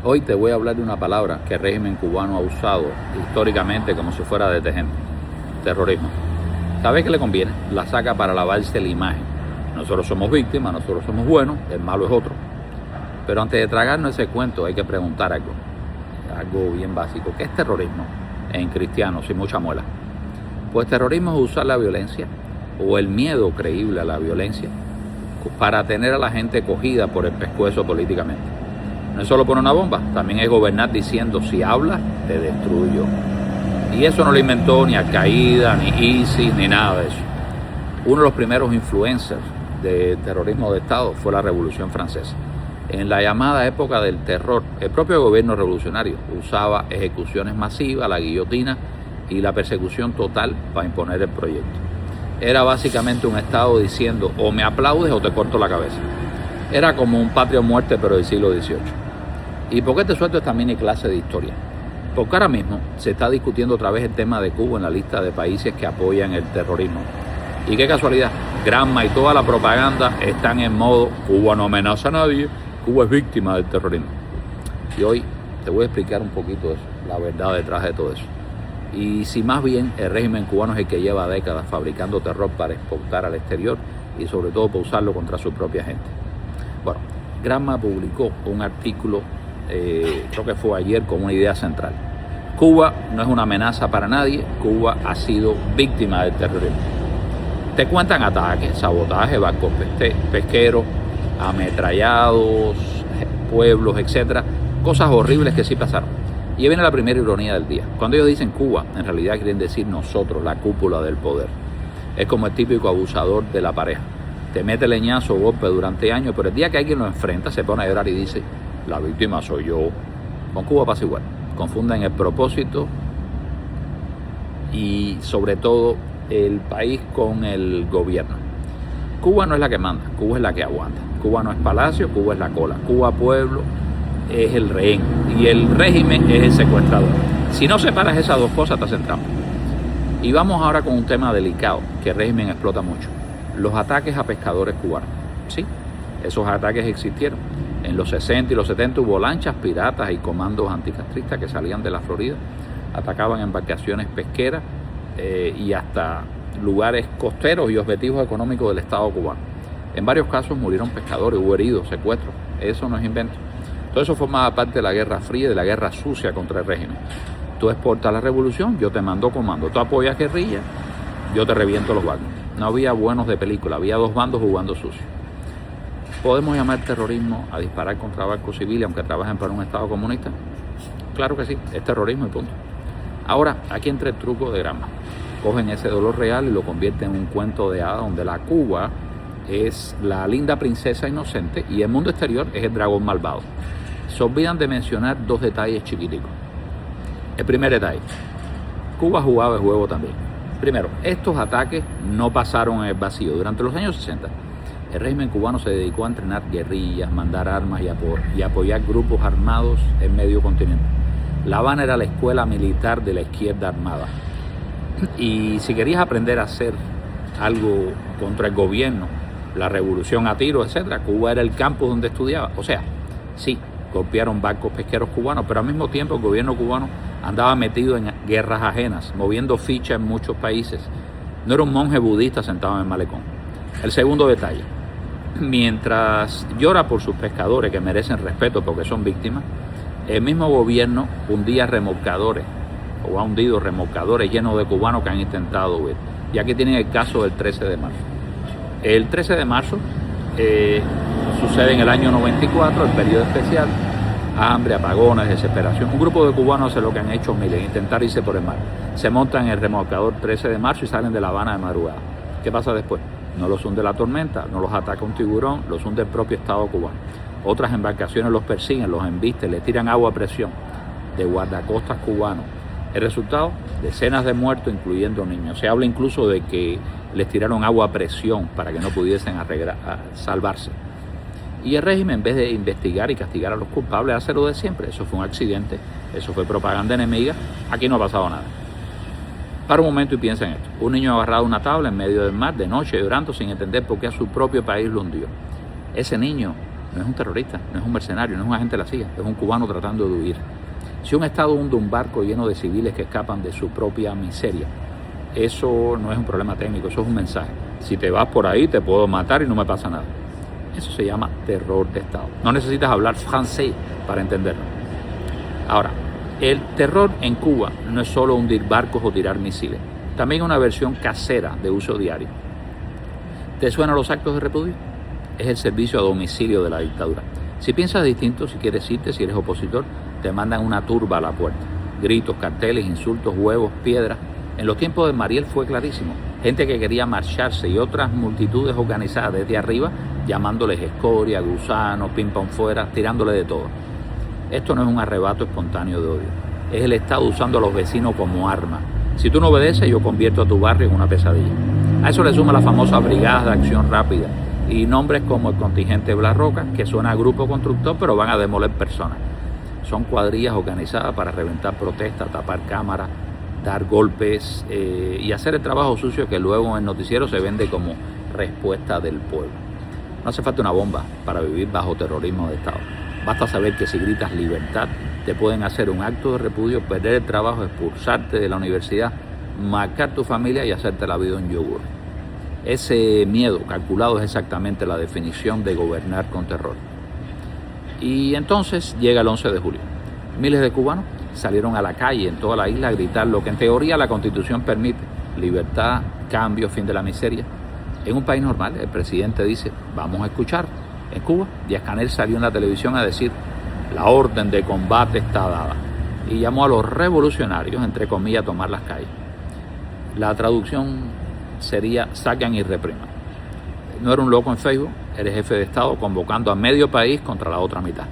Hoy te voy a hablar de una palabra que el régimen cubano ha usado históricamente como si fuera detergente: terrorismo. Cada vez que le conviene, la saca para lavarse la imagen. Nosotros somos víctimas, nosotros somos buenos, el malo es otro. Pero antes de tragarnos ese cuento hay que preguntar algo bien básico. ¿Qué es terrorismo en cristiano, sin mucha muela? Pues terrorismo es usar la violencia o el miedo creíble a la violencia para tener a la gente cogida por el pescuezo políticamente. No es solo poner una bomba, también es gobernar diciendo: si hablas, te destruyo. Y eso no lo inventó ni Al-Qaeda, ni ISIS, ni nada de eso. Uno de los primeros influencers de terrorismo de Estado fue la Revolución Francesa. En la llamada época del terror, el propio gobierno revolucionario usaba ejecuciones masivas, la guillotina y la persecución total para imponer el proyecto. Era básicamente un Estado diciendo: o me aplaudes o te corto la cabeza. Era como un patria o muerte, pero del siglo XVIII. ¿Y por qué te suelto esta mini clase de historia? Porque ahora mismo se está discutiendo otra vez el tema de Cuba en la lista de países que apoyan el terrorismo. Y qué casualidad, Granma y toda la propaganda están en modo: Cuba no amenaza a nadie, Cuba es víctima del terrorismo. Y hoy te voy a explicar un poquito eso, la verdad detrás de todo eso. Y si más bien el régimen cubano es el que lleva décadas fabricando terror para exportar al exterior y sobre todo para usarlo contra su propia gente. Bueno, Granma publicó un artículo, creo que fue ayer, con una idea central. Cuba no es una amenaza para nadie, Cuba ha sido víctima del terrorismo. Te cuentan ataques, sabotaje, barcos pesqueros, ametrallados, pueblos, etcétera, cosas horribles que sí pasaron. Y viene la primera ironía del día. Cuando ellos dicen Cuba, en realidad quieren decir nosotros, la cúpula del poder. Es como el típico abusador de la pareja. Te mete leñazo o golpe durante años, pero el día que alguien lo enfrenta se pone a llorar y dice: la víctima soy yo. Con Cuba pasa igual. Confunden el propósito y sobre todo el país con el gobierno. Cuba no es la que manda, Cuba es la que aguanta. Cuba no es palacio, Cuba es la cola. Cuba pueblo es el rehén y el régimen es el secuestrador. Si no separas esas dos cosas, estás en trampa. Y vamos ahora con un tema delicado que el régimen explota mucho: los ataques a pescadores cubanos. Sí, esos ataques existieron. En los 60 y los 70 hubo lanchas piratas y comandos anticastristas que salían de la Florida, atacaban embarcaciones pesqueras y hasta lugares costeros y objetivos económicos del Estado cubano. En varios casos murieron pescadores, hubo heridos, secuestros. Eso no es invento. Todo eso formaba parte de la Guerra Fría, de la guerra sucia contra el régimen. Tú exportas la revolución, yo te mando comando. Tú apoyas guerrilla, yo te reviento los barcos. No había buenos de película, había dos bandos jugando sucio. ¿Podemos llamar terrorismo a disparar contra barcos civiles aunque trabajen para un Estado comunista? Claro que sí, es terrorismo y punto. Ahora, aquí entra el truco de Granma. Cogen ese dolor real y lo convierten en un cuento de hadas donde la Cuba es la linda princesa inocente y el mundo exterior es el dragón malvado. Se olvidan de mencionar dos detalles chiquiticos. El primer detalle: Cuba jugaba el juego también. Primero, estos ataques no pasaron en el vacío. Durante los años 60, el régimen cubano se dedicó a entrenar guerrillas, mandar armas y apoyar grupos armados en medio continente. La Habana era la escuela militar de la izquierda armada. Y si querías aprender a hacer algo contra el gobierno, la revolución a tiro, etcétera, Cuba era el campo donde estudiaba. O sea, sí, golpearon barcos pesqueros cubanos, pero al mismo tiempo el gobierno cubano andaba metido en guerras ajenas, moviendo fichas en muchos países. No era un monje budista sentado en el malecón. El segundo detalle: mientras llora por sus pescadores que merecen respeto porque son víctimas, el mismo gobierno hundía remolcadores, o ha hundido remolcadores llenos de cubanos que han intentado huir. Y aquí tienen el caso del 13 de marzo. El 13 de marzo sucede en el año 94, el periodo especial, hambre, apagones, desesperación. Un grupo de cubanos hace lo que han hecho miles: intentar irse por el mar. Se montan en el remolcador 13 de marzo y salen de La Habana de madrugada. ¿Qué pasa después? No los hunde la tormenta, no los ataca un tiburón, los hunde el propio Estado cubano. Otras embarcaciones los persiguen, los embisten, les tiran agua a presión de guardacostas cubanos. El resultado: decenas de muertos, incluyendo niños. Se habla incluso de que les tiraron agua a presión para que no pudiesen salvarse. Y el régimen, en vez de investigar y castigar a los culpables, hace lo de siempre. Eso fue un accidente, eso fue propaganda enemiga, aquí no ha pasado nada. Para un momento y piensa en esto: un niño agarrado a una tabla en medio del mar de noche llorando sin entender por qué a su propio país lo hundió. Ese niño no es un terrorista, no es un mercenario, no es un agente de la CIA, es un cubano tratando de huir. Si un Estado hunde un barco lleno de civiles que escapan de su propia miseria, eso no es un problema técnico, eso es un mensaje. Si te vas por ahí te puedo matar y no me pasa nada. Eso se llama terror de Estado. No necesitas hablar francés para entenderlo. Ahora, el terror en Cuba no es solo hundir barcos o tirar misiles, también una versión casera de uso diario. ¿Te suenan los actos de repudio? Es el servicio a domicilio de la dictadura. Si piensas distinto, si quieres irte, si eres opositor, te mandan una turba a la puerta. Gritos, carteles, insultos, huevos, piedras. En los tiempos de Mariel fue clarísimo. Gente que quería marcharse y otras multitudes organizadas desde arriba, llamándoles escoria, gusanos, pim pam fuera, tirándole de todo. Esto no es un arrebato espontáneo de odio. Es el Estado usando a los vecinos como arma. Si tú no obedeces, yo convierto a tu barrio en una pesadilla. A eso le suma la famosa Brigada de Acción Rápida y nombres como el contingente Blarroca, que suena a grupo constructor, pero van a demoler personas. Son cuadrillas organizadas para reventar protestas, tapar cámaras, dar golpes y hacer el trabajo sucio que luego en el noticiero se vende como respuesta del pueblo. No hace falta una bomba para vivir bajo terrorismo de Estado. Basta saber que si gritas libertad, te pueden hacer un acto de repudio, perder el trabajo, expulsarte de la universidad, marcar tu familia y hacerte la vida un yogur. Ese miedo calculado es exactamente la definición de gobernar con terror. Y entonces llega el 11 de julio. Miles de cubanos salieron a la calle en toda la isla a gritar lo que en teoría la Constitución permite: libertad, cambio, fin de la miseria. En un país normal, el presidente dice, vamos a escuchar. En Cuba, Díaz-Canel salió en la televisión a decir, la orden de combate está dada, y llamó a los revolucionarios, entre comillas, a tomar las calles. La traducción sería, sacan y repriman. No era un loco en Facebook, eres jefe de Estado convocando a medio país contra la otra mitad.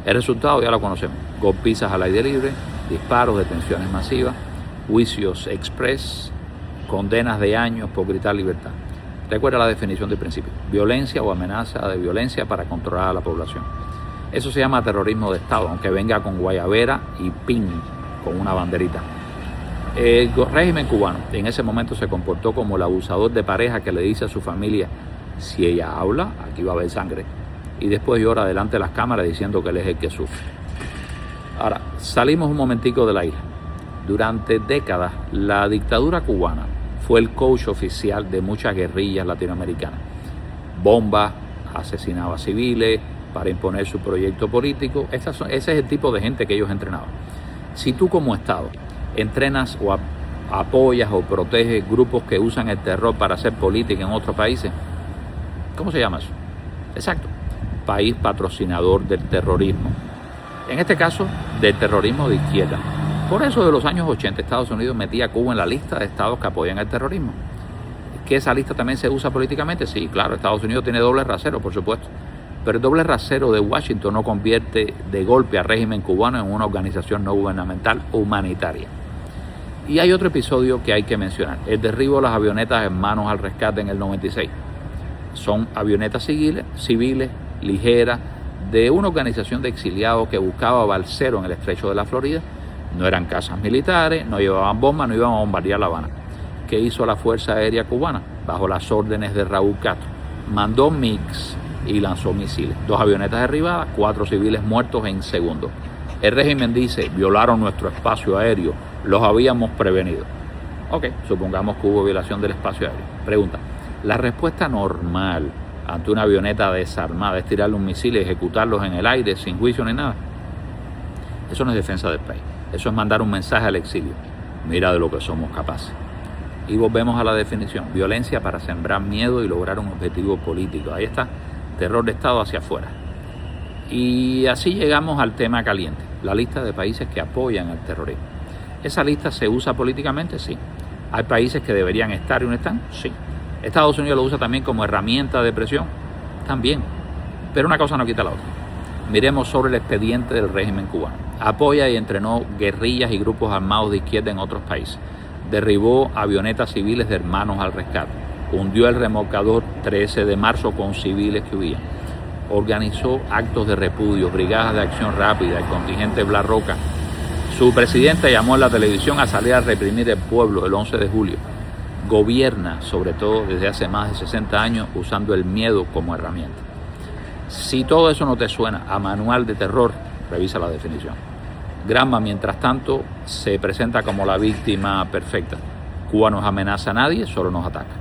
El resultado ya lo conocemos: golpizas al aire libre, disparos, detenciones masivas, juicios express, condenas de años por gritar libertad. Recuerda la definición del principio: violencia o amenaza de violencia para controlar a la población. Eso se llama terrorismo de Estado, aunque venga con guayabera y pin, con una banderita. El régimen cubano en ese momento se comportó como el abusador de pareja que le dice a su familia, si ella habla, aquí va a haber sangre, y después llora delante de las cámaras diciendo que él es el que sufre. Ahora, salimos un momentico de la isla. Durante décadas, la dictadura cubana fue el coach oficial de muchas guerrillas latinoamericanas. Bombas, asesinaba a civiles para imponer su proyecto político. Ese es el tipo de gente que ellos entrenaban. Si tú como Estado entrenas o apoyas o proteges grupos que usan el terror para hacer política en otros países, ¿cómo se llama eso? Exacto, país patrocinador del terrorismo. En este caso, del terrorismo de izquierda. Por eso de los años 80 Estados Unidos metía a Cuba en la lista de estados que apoyan el terrorismo. ¿Que esa lista también se usa políticamente? Sí, claro, Estados Unidos tiene doble rasero, por supuesto. Pero el doble rasero de Washington no convierte de golpe al régimen cubano en una organización no gubernamental humanitaria. Y hay otro episodio que hay que mencionar: el derribo de las avionetas Hermanos al Rescate en el 96. Son avionetas civiles, ligeras, de una organización de exiliados que buscaba balsero en el estrecho de la Florida. No eran casas militares, no llevaban bombas, no iban a bombardear La Habana. ¿Qué hizo la Fuerza Aérea Cubana? Bajo las órdenes de Raúl Castro, mandó MiGs y lanzó misiles. 2 avionetas derribadas, 4 civiles muertos en segundos. El régimen dice, violaron nuestro espacio aéreo, los habíamos prevenido. Ok, supongamos que hubo violación del espacio aéreo. Pregunta, la respuesta normal ante una avioneta desarmada es tirarle un misil y ejecutarlos en el aire sin juicio ni nada. Eso no es defensa del país, eso es mandar un mensaje al exilio. Mira de lo que somos capaces. Y volvemos a la definición: violencia para sembrar miedo y lograr un objetivo político. Ahí está, terror de Estado hacia afuera. Y así llegamos al tema caliente, la lista de países que apoyan el terrorismo. ¿Esa lista se usa políticamente? Sí. ¿Hay países que deberían estar y no están? Sí. ¿Estados Unidos lo usa también como herramienta de presión? También. Pero una cosa no quita la otra. Miremos sobre el expediente del régimen cubano. Apoya y entrenó guerrillas y grupos armados de izquierda en otros países. Derribó avionetas civiles de Hermanos al Rescate. Hundió el remolcador 13 de marzo con civiles que huían. Organizó actos de repudio, brigadas de acción rápida, el contingente Blarroca. Su presidente llamó en la televisión a salir a reprimir el pueblo el 11 de julio. Gobierna, sobre todo desde hace más de 60 años, usando el miedo como herramienta. Si todo eso no te suena a manual de terror, revisa la definición. Granma, mientras tanto, se presenta como la víctima perfecta. Cuba no amenaza a nadie, solo nos ataca.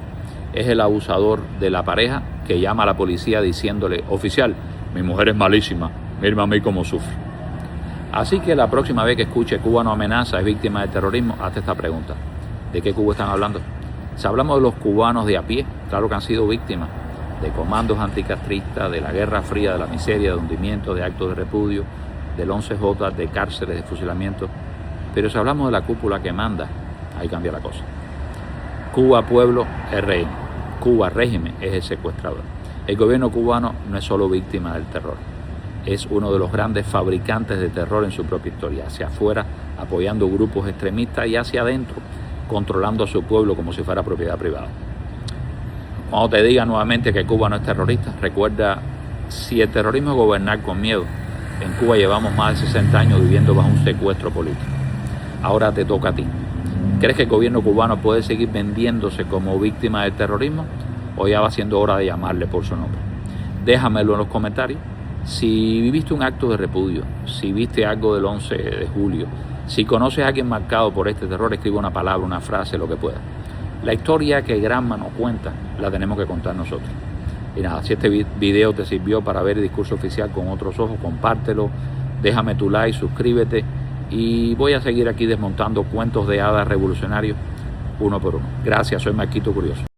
Es el abusador de la pareja que llama a la policía diciéndole: oficial, mi mujer es malísima, mírame a mí cómo sufre. Así que la próxima vez que escuche Cuba no amenaza, es víctima del terrorismo, hazte esta pregunta: ¿de qué Cuba están hablando? Si hablamos de los cubanos de a pie, claro que han sido víctimas de comandos anticastristas, de la Guerra Fría, de la miseria, de hundimientos, de actos de repudio, del 11J, de cárceles, de fusilamientos. Pero si hablamos de la cúpula que manda, ahí cambia la cosa. Cuba pueblo es rey, Cuba régimen es el secuestrador. El gobierno cubano no es solo víctima del terror, es uno de los grandes fabricantes de terror en su propia historia, hacia afuera apoyando grupos extremistas y hacia adentro controlando a su pueblo como si fuera propiedad privada. Cuando te diga nuevamente que Cuba no es terrorista, recuerda, si el terrorismo es gobernar con miedo, en Cuba llevamos más de 60 años viviendo bajo un secuestro político. Ahora te toca a ti. ¿Crees que el gobierno cubano puede seguir vendiéndose como víctima del terrorismo o ya va siendo hora de llamarle por su nombre? Déjamelo en los comentarios. Si viviste un acto de repudio, si viste algo del 11 de julio, si conoces a alguien marcado por este terror, escribe una palabra, una frase, lo que pueda. La historia que Granma nos cuenta, la tenemos que contar nosotros. Y nada, si este video te sirvió para ver el discurso oficial con otros ojos, compártelo, déjame tu like, suscríbete y voy a seguir aquí desmontando cuentos de hadas revolucionarios uno por uno. Gracias, soy Marquito Curioso.